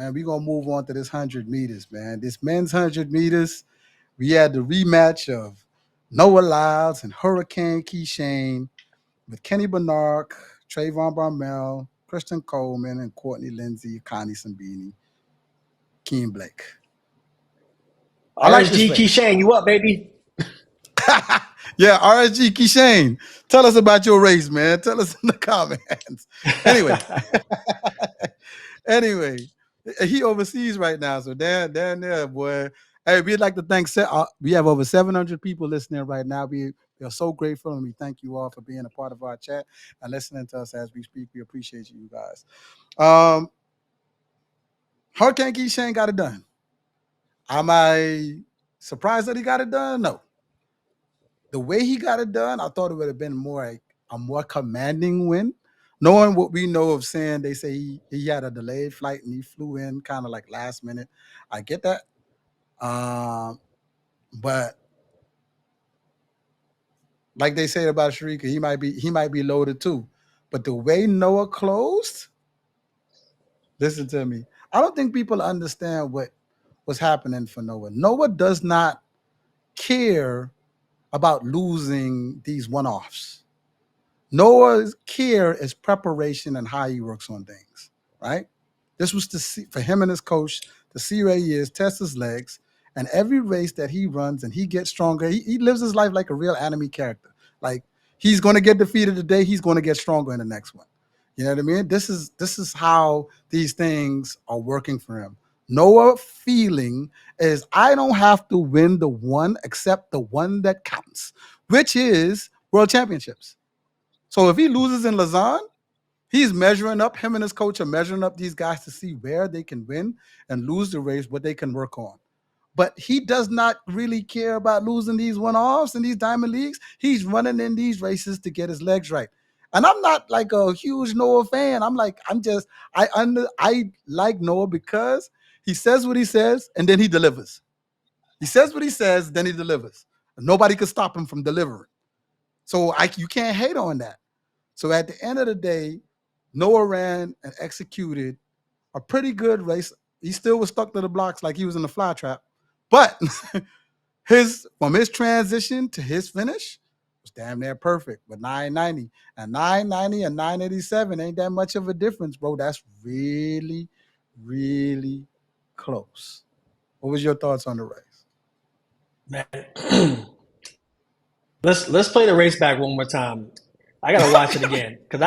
man, we're going to move on to this 100 meters, man. This men's 100 meters, we had the rematch of Noah Lyles and Hurricane Kishane with Kenny Bernard, Trayvon Barmel, Christian Coleman, and Courtney Lindsay, Connie Sambini, Keen Blake. I like this RSG race. Kishane, you up, baby? Yeah, RSG Kishane. Tell us about your race, man. Tell us in the comments. Anyway, anyway, he overseas right now, so down there, boy. Hey, we'd like to thank. We have over 700 people listening right now. We are so grateful, and we thank you all for being a part of our chat and listening to us as we speak. We appreciate you guys. Hurricane Kishane got it done. Am I surprised that he got it done? No. The way he got it done, I thought it would have been a more commanding win. Knowing what we know of saying, they say he had a delayed flight and he flew in kind of like last minute. I get that. But like they say about Sharika, he might be loaded too. But the way Noah closed, listen to me. I don't think people understand what was happening for Noah. Noah does not care about losing these one-offs. Noah's care is preparation and how he works on things, right? This was to see for him and his coach to see where he is, test his legs, and every race that he runs and he gets stronger. He lives his life like a real anime character. Like he's going to get defeated today, he's going to get stronger in the next one. You know what I mean? This is how these things are working for him. Noah feeling is I don't have to win the one except the one that counts, which is world championships. So if he loses in Lausanne, he's measuring up, him and his coach are measuring up these guys to see where they can win and lose the race, what they can work on. But he does not really care about losing these one-offs in these diamond leagues. He's running in these races to get his legs right. And I'm not like a huge Noah fan. I like Noah because he says what he says and then he delivers. He says what he says, then he delivers. Nobody can stop him from delivering. So you can't hate on that. So at the end of the day, Noah ran and executed a pretty good race. He still was stuck to the blocks like he was in the fly trap. But from his transition to his finish was damn near perfect with 990. And 990 and 987 ain't that much of a difference, bro. That's really, really close. What was your thoughts on the race? Man, let's play the race back one more time. I gotta watch it again because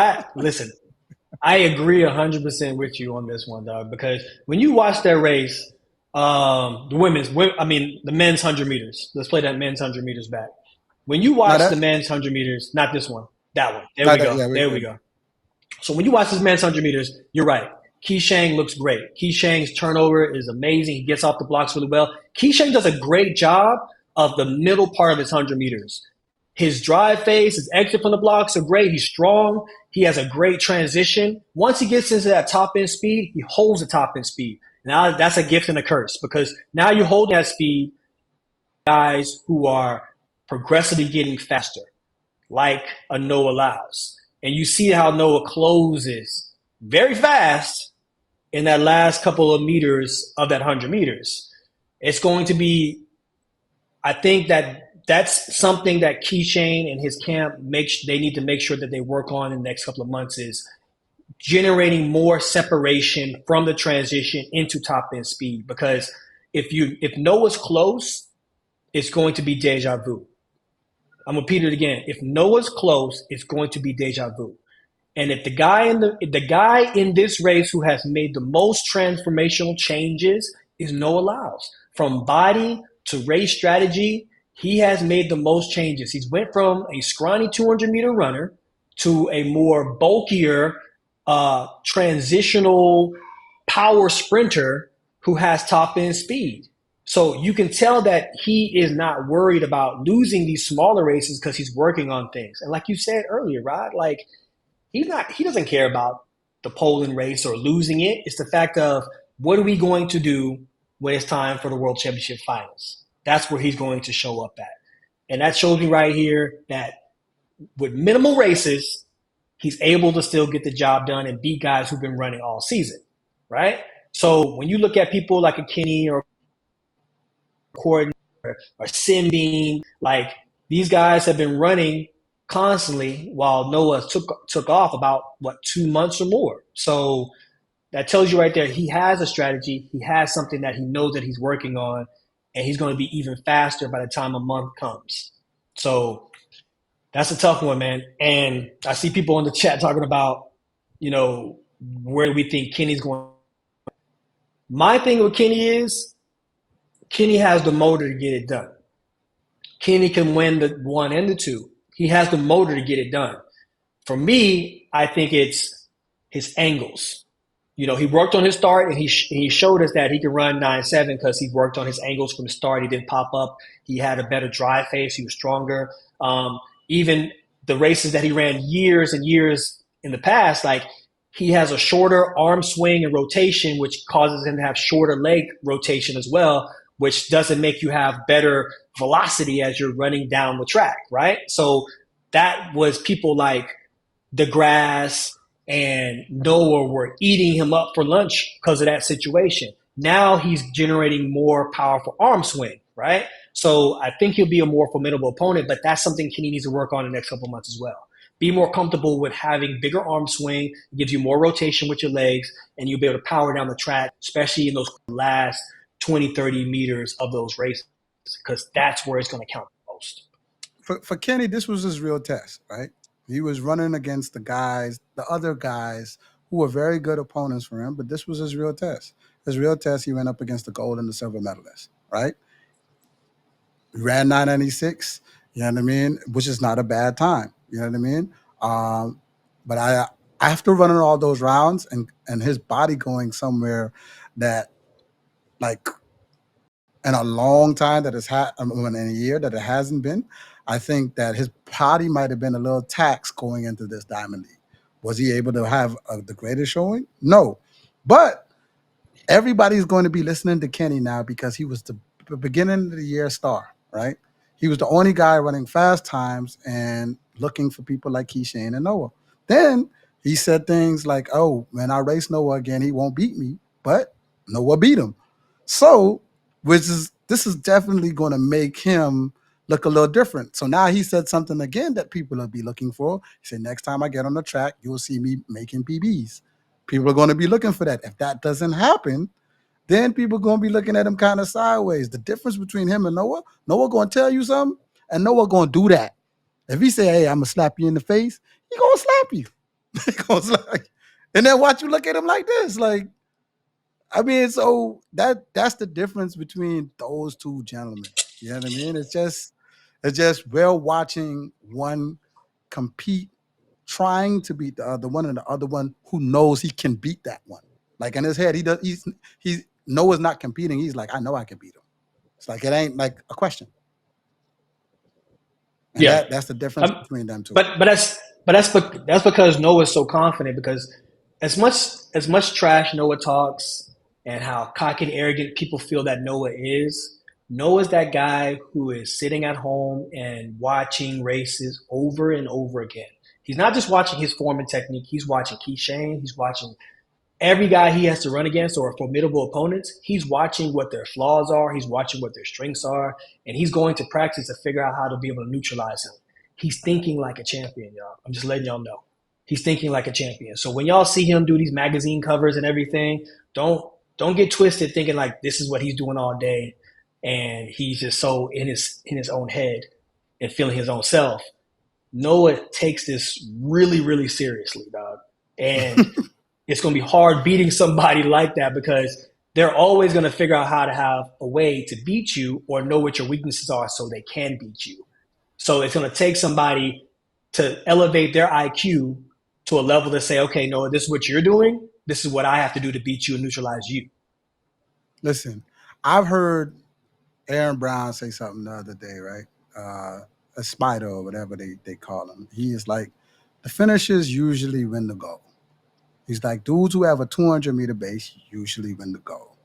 I agree 100% with you on this one, dog. Because when you watch that race, the men's 100 meters. Let's play that men's 100 meters back. When you watch the men's 100 meters, not this one, that one. There we go. There we go. So when you watch this men's 100 meters, you're right. Kishane looks great. Kishane's turnover is amazing. He gets off the blocks really well. Kishane does a great job of the middle part of his 100 meters. His drive phase, his exit from the blocks are great. He's strong. He has a great transition. Once he gets into that top end speed, he holds the top end speed. Now that's a gift and a curse because now you're holding that speed guys who are progressively getting faster, like a Noah Lyles. And you see how Noah closes very fast in that last couple of meters of that 100 meters. It's going to be, I think that's something that Kishane and his camp they need to make sure that they work on in the next couple of months is generating more separation from the transition into top end speed. Because if Noah's close, it's going to be deja vu. I'm gonna repeat it again. If Noah's close, it's going to be deja vu. And if the guy in this race who has made the most transformational changes is Noah Lyles, from body to race strategy, he has made the most changes. He's went from a scrawny 200-meter runner to a more bulkier, transitional power sprinter who has top end speed. So you can tell that he is not worried about losing these smaller races because he's working on things. And like you said earlier, Rod, like he doesn't care about the Poland race or losing it. It's the fact of what are we going to do when it's time for the World Championship Finals? That's where he's going to show up at. And that shows me right here that with minimal races, he's able to still get the job done and beat guys who've been running all season, right? So when you look at people like a Kenny or Courtney or Simbine, like these guys have been running constantly while Noah took off about 2 months or more. So that tells you right there he has a strategy. He has something that he knows that he's working on, and he's going to be even faster by the time a month comes. So that's a tough one, man. And I see people in the chat talking about, where we think Kenny's going. My thing with Kenny is Kenny has the motor to get it done. Kenny can win the 1 and the 2. He has the motor to get it done. For me, I think it's his angles. He worked on his start, and he showed us that he can run 9.7 because he worked on his angles from the start. He didn't pop up. He had a better drive face. He was stronger. Even the races that he ran years and years in the past, like he has a shorter arm swing and rotation, which causes him to have shorter leg rotation as well, which doesn't make you have better velocity as you're running down the track, right? So that was people like DeGrasse and Noah were eating him up for lunch because of that situation. Now he's generating more powerful arm swing, right? So I think he'll be a more formidable opponent, but that's something Kenny needs to work on in the next couple of months as well. Be more comfortable with having bigger arm swing. It gives you more rotation with your legs, and you'll be able to power down the track, especially in those last 20, 30 meters of those races, because that's where it's going to count the most. For Kenny, this was his real test, right? He was running against the other guys who were very good opponents for him, but this was his real test. His real test, he went up against the gold and the silver medalists, right? He ran 996, you know what I mean? Which is not a bad time, you know what I mean? But after running all those rounds and his body going somewhere that, like, in a long time that it's had, in a year that it hasn't been, I think that his body might have been a little taxed going into this Diamond League. Was he able to have the greatest showing? No. But everybody's going to be listening to Kenny now because he was the beginning of the year star, right? He was the only guy running fast times and looking for people like Kishane and Noah. Then he said things like, oh, when I race Noah again, he won't beat me. But Noah beat him. So, this is definitely going to make him look a little different. So now he said something again that people will be looking for. He said, next time I get on the track, you'll see me making PBs. People are going to be looking for that. If that doesn't happen, then people are going to be looking at him kind of sideways. The difference between him and Noah going to tell you something, and Noah going to do that. If he say, hey, I'm going to slap you in the face, he going to slap you. He going to slap you. And then watch you look at him like this. Like, I mean, so that's the difference between those two gentlemen. You know what I mean? It's just we're watching one compete, trying to beat the other one, and the other one who knows he can beat that one. Like in his head, he's Noah's not competing. He's like, I know I can beat him. It's like it ain't like a question. And that's the difference between them two. But that's because Noah's so confident, because as much trash Noah talks and how cocky and arrogant people feel that Noah's that guy who is sitting at home and watching races over and over again. He's not just watching his form and technique. He's watching Kishane. He's watching every guy he has to run against or formidable opponents. He's watching what their flaws are. He's watching what their strengths are. And he's going to practice to figure out how to be able to neutralize him. He's thinking like a champion, y'all. I'm just letting y'all know. He's thinking like a champion. So when y'all see him do these magazine covers and everything, don't get twisted thinking like this is what he's doing all day and he's just so in his own head and feeling his own self. Noah takes this really, really seriously, dog. And it's going to be hard beating somebody like that because they're always going to figure out how to have a way to beat you or know what your weaknesses are so they can beat you. So it's going to take somebody to elevate their IQ to a level to say, okay, Noah, this is what you're doing. This is what I have to do to beat you and neutralize you. Listen, I've heard Aaron Brown say something the other day, right? A spider or whatever they call him. He is like, the finishers usually win the gold. He's like, dudes who have a 200-meter base usually win the gold.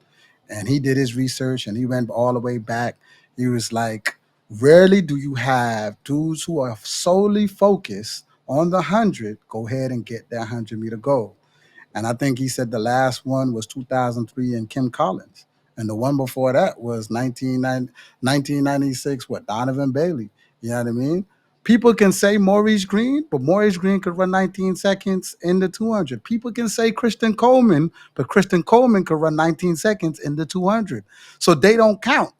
And he did his research and he went all the way back. He was like, rarely do you have dudes who are solely focused on the 100 go ahead and get that 100-meter goal. And I think he said the last one was 2003 in Kim Collins. And the one before that was 1996, what, Donovan Bailey. You know what I mean? People can say Maurice Green, but Maurice Green could run 19 seconds in the 200. People can say Christian Coleman, but Christian Coleman could run 19 seconds in the 200. So they don't count.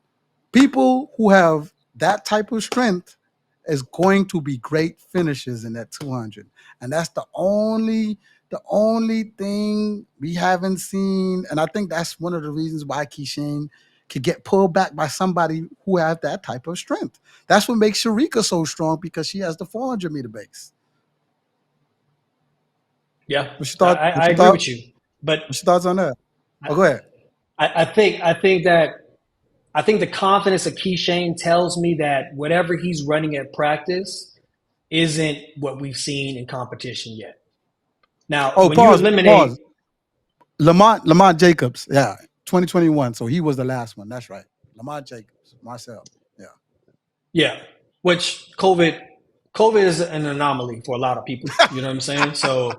People who have that type of strength is going to be great finishers in that 200. And that's the only thing we haven't seen. And I think that's one of the reasons why Kishane could get pulled back by somebody who has that type of strength. That's what makes Sharika so strong, because she has the 400-meter base. Yeah, What's your thought? I agree with you. But what's your thoughts on that? Oh, go ahead. I think the confidence of Kishane tells me that whatever he's running at practice isn't what we've seen in competition yet. Now, Oh, when you eliminate Lamont Jacobs, yeah, 2021. So he was the last one. That's right. Lamont Jacobs, Marcel. Yeah. Yeah, which COVID is an anomaly for a lot of people. You know what I'm saying? So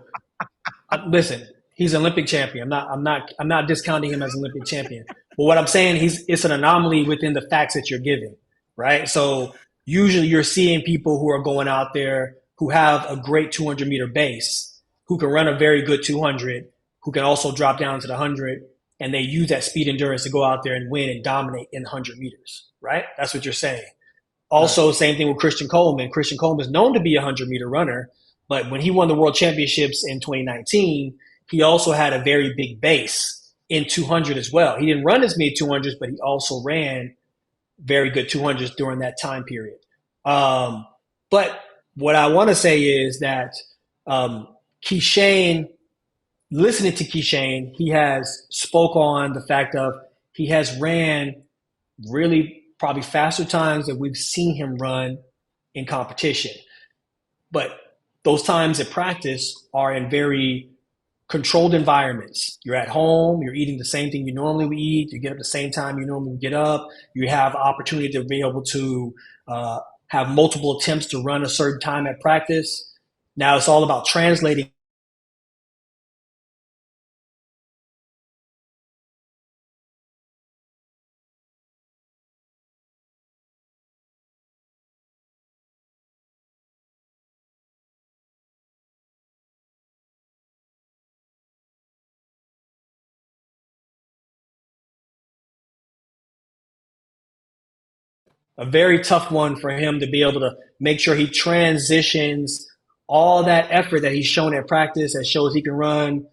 listen, he's an Olympic champion. I'm not discounting him as an Olympic champion. But what I'm saying, it's an anomaly within the facts that you're giving, right? So usually you're seeing people who are going out there who have a great 200-meter base, who can run a very good 200, who can also drop down to the 100, and they use that speed endurance to go out there and win and dominate in 100 meters, right? That's what you're saying. Also, right. Same thing with Christian Coleman. Christian Coleman is known to be a 100-meter runner, but when he won the World Championships in 2019, he also had a very big base in 200 as well. He didn't run as many 200s, but he also ran very good 200s during that time period. But what I want to say is that Kishane, listening to Kishane, he has spoke on the fact of he has ran really probably faster times that we've seen him run in competition. But those times at practice are in very controlled environments. You're at home, you're eating the same thing you normally would eat, you get up the same time you normally would get up, you have opportunity to be able to have multiple attempts to run a certain time at practice. Now it's all about translating a very tough one for him to be able to make sure he transitions all that effort that he's shown at practice that shows he can run.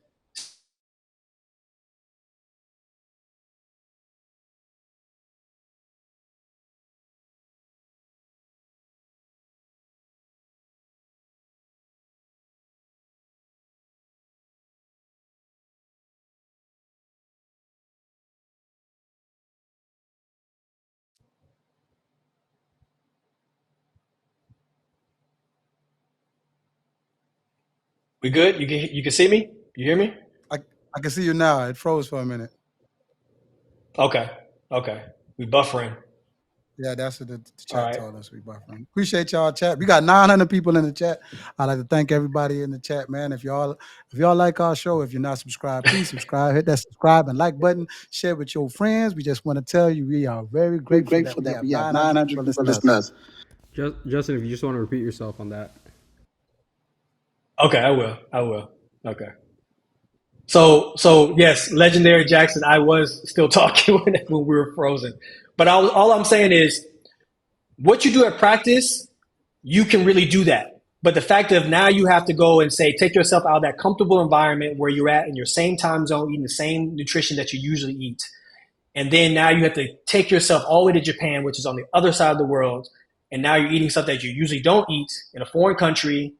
We good? You can see me? You hear me? I can see you now. It froze for a minute. Okay. We buffering. Yeah, that's what the chat told us. We buffering. Appreciate y'all chat. We got 900 people in the chat. I'd like to thank everybody in the chat, man. If y'all like our show, if you're not subscribed, please subscribe. Hit that subscribe and like button. Share with your friends. We just want to tell you we are very grateful that we have 900 people listening to us. Justin, if you just want to repeat yourself on that. Okay, I will. Okay. So yes, legendary Jackson. I was still talking when we were frozen, but all I'm saying is, what you do at practice, you can really do that. But the fact of now you have to go and say, take yourself out of that comfortable environment where you're at in your same time zone, eating the same nutrition that you usually eat, and then now you have to take yourself all the way to Japan, which is on the other side of the world, and now you're eating stuff that you usually don't eat in a foreign country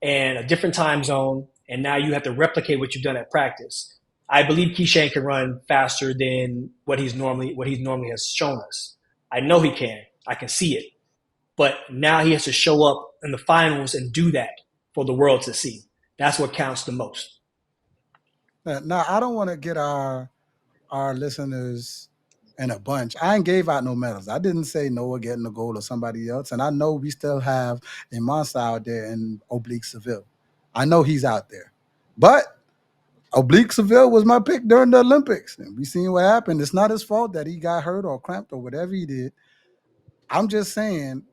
and a different time zone, and now you have to replicate what you've done at practice. I believe Kishane can run faster than what he's normally has shown us. I know he can. I can see it. But now he has to show up in the finals and do that for the world to see. That's what counts the most. Now, I don't want to get our listeners in a bunch. I ain't gave out no medals. I didn't say Noah getting the gold or somebody else. And I know we still have a monster out there in Oblique Seville. I know he's out there. But Oblique Seville was my pick during the Olympics. And we seen what happened. It's not his fault that he got hurt or cramped or whatever he did. I'm just saying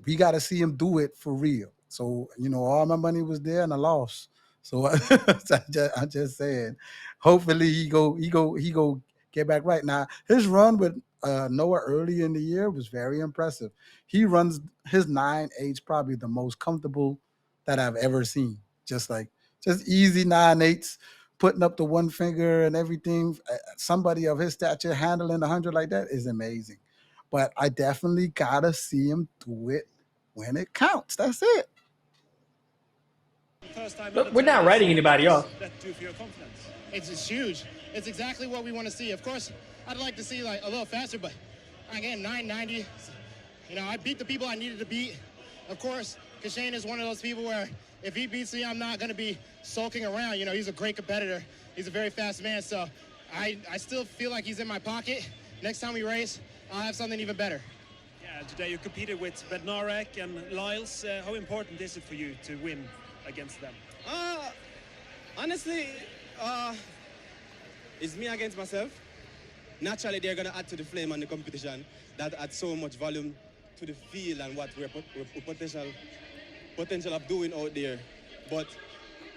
we got to see him do it for real. So, all my money was there and I lost. So I'm just saying, hopefully he go get back right. Now, his run with Noah early in the year was very impressive. He runs his 9.8's probably the most comfortable that I've ever seen. Just easy 9.8's, putting up the one finger and everything. Somebody of his stature handling 100 like that is amazing. But I definitely gotta see him do it when it counts. That's it. Look, we're not writing anybody off. It's huge. It's exactly what we want to see. Of course, I'd like to see like a little faster, but again, 990. I beat the people I needed to beat. Of course, Kishane is one of those people where if he beats me, I'm not going to be sulking around. He's a great competitor. He's a very fast man, so I still feel like he's in my pocket. Next time we race, I'll have something even better. Yeah, today you competed with Bednarek and Lyles. How important is it for you to win against them? Honestly, it's me against myself. Naturally, they're going to add to the flame and the competition. That adds so much volume to the field and what we're potential of doing out there. But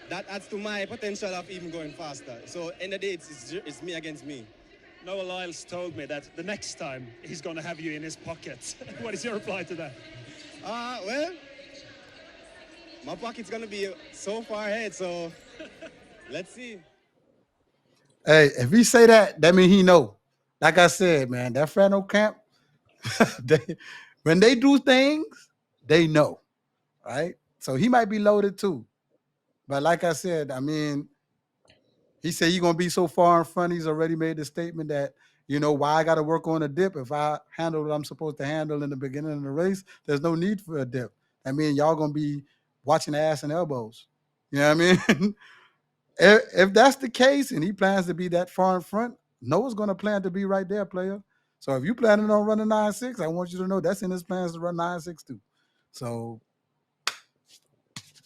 that adds to my potential of even going faster. So, end of the day, it's me against me. Noah Lyles told me that the next time he's going to have you in his pocket. What is your reply to that? Well, my pocket's going to be so far ahead, so let's see. Hey, if he say that means he know. Like I said, man, that Frano camp, when they do things, they know, right? So he might be loaded too. But like I said, he said he's going to be so far in front, he's already made the statement that, why I got to work on a dip. If I handle what I'm supposed to handle in the beginning of the race, there's no need for a dip. Y'all going to be watching ass and elbows. You know what I mean? If that's the case and he plans to be that far in front, Noah's going to plan to be right there, player. So if you planning on running 9.6, I want you to know that's in his plans to run 9.6 too. So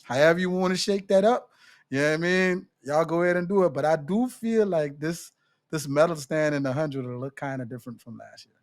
however you want to shake that up, y'all go ahead and do it. But I do feel like this medal stand in the 100 will look kind of different from last year.